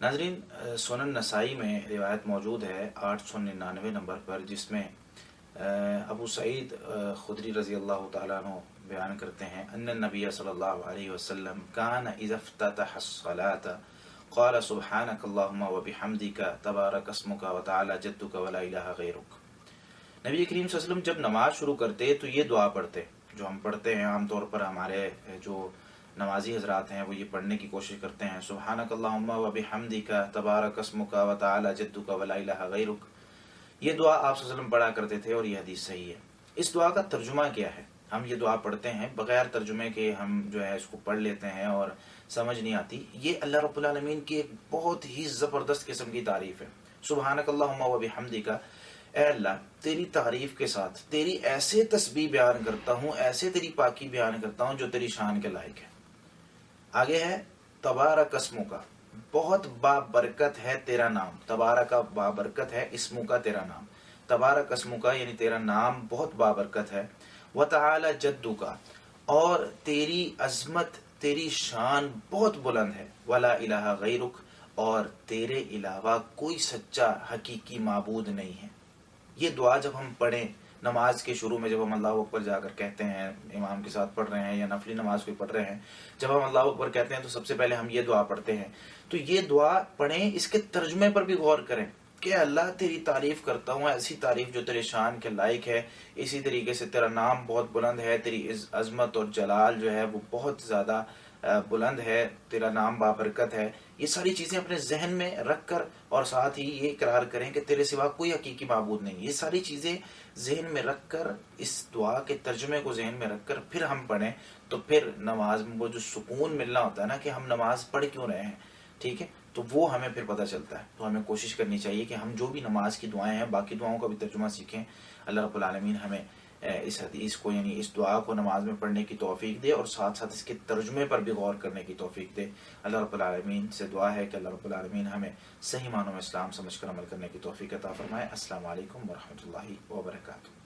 ناظرین، سنن نسائی میں روایت موجود ہے 899 نمبر پر، جس میں ابو سعید خدری رضی اللہ تعالیٰ عنہ بیان کرتے ہیں ان النبی صلی اللہ علیہ وسلم کان اذا افتتح الصلاة قال سبحانک اللہم وبحمدک تبارک اسمک وتعالی جدک ولا الہ غیرک۔ نبی کریم صلی اللہ علیہ وسلم جب نماز شروع کرتے تو یہ دعا پڑھتے، جو ہم پڑھتے ہیں عام طور پر، ہمارے جو نمازی حضرات ہیں وہ یہ پڑھنے کی کوشش کرتے ہیں، سبحانک اللہم وبحمدک تبارک اسمک وتعالی جدک ولا الہ غیرک۔ یہ دعا آپ صلی اللہ علیہ وسلم پڑھا کرتے تھے اور یہ حدیث صحیح ہے۔ اس دعا کا ترجمہ کیا ہے؟ ہم یہ دعا پڑھتے ہیں بغیر ترجمے کے، ہم جو ہے اس کو پڑھ لیتے ہیں اور سمجھ نہیں آتی۔ یہ اللہ رب العالمین کی ایک بہت ہی زبردست قسم کی تعریف ہے۔ سبحانک اللہم وبحمدک، اے اللہ تیری تعریف کے ساتھ تیری ایسے تسبیح بیان کرتا ہوں، ایسے تیری پاکی بیان کرتا ہوں جو تیری شان کے لائق ہے۔ آگے ہے تبارک اسمو کا، بہت بابرکت ہے تیرا نام، تبارک کا بابرکت ہے، اسمو کا تیرا نام، تبارک اسمو کا یعنی تیرا نام بہت بابرکت ہے، وتعالی جدو کا، اور تیری عظمت تیری شان بہت بلند ہے، ولا الہ غیرک، اور تیرے علاوہ کوئی سچا حقیقی معبود نہیں ہے۔ یہ دعا جب ہم پڑھیں نماز کے شروع میں، جب ہم اللہ اکبر جا کر کہتے ہیں، امام کے ساتھ پڑھ رہے ہیں یا نفلی نماز کوئی پڑھ رہے ہیں، جب ہم اللہ اکبر کہتے ہیں تو سب سے پہلے ہم یہ دعا پڑھتے ہیں۔ تو یہ دعا پڑھیں، اس کے ترجمے پر بھی غور کریں کہ اللہ تیری تعریف کرتا ہوں، ایسی تعریف جو تیرے شان کے لائق ہے، اسی طریقے سے تیرا نام بہت بلند ہے، تیری عظمت اور جلال جو ہے وہ بہت زیادہ بلند ہے، تیرا نام بابرکت ہے۔ یہ ساری چیزیں اپنے ذہن میں رکھ کر اور ساتھ ہی یہ اقرار کریں کہ تیرے سوا کوئی حقیقی معبود نہیں۔ یہ ساری چیزیں ذہن میں رکھ کر، اس دعا کے ترجمے کو ذہن میں رکھ کر پھر ہم پڑھیں، تو پھر نماز میں وہ جو سکون ملنا ہوتا ہے نا کہ ہم نماز پڑھ کیوں رہے ہیں، ٹھیک ہے، تو وہ ہمیں پھر پتہ چلتا ہے۔ تو ہمیں کوشش کرنی چاہیے کہ ہم جو بھی نماز کی دعائیں ہیں، باقی دعاؤں کا بھی ترجمہ سیکھیں۔ اللہ رب العالمین ہمیں اس حدیث کو یعنی اس دعا کو نماز میں پڑھنے کی توفیق دے، اور ساتھ ساتھ اس کے ترجمے پر بھی غور کرنے کی توفیق دے۔ اللہ رب العالمین سے دعا ہے کہ اللہ رب العالمین ہمیں صحیح معنوں میں اسلام سمجھ کر عمل کرنے کی توفیق عطا فرمائے۔ السلام علیکم ورحمۃ اللہ وبرکاتہ۔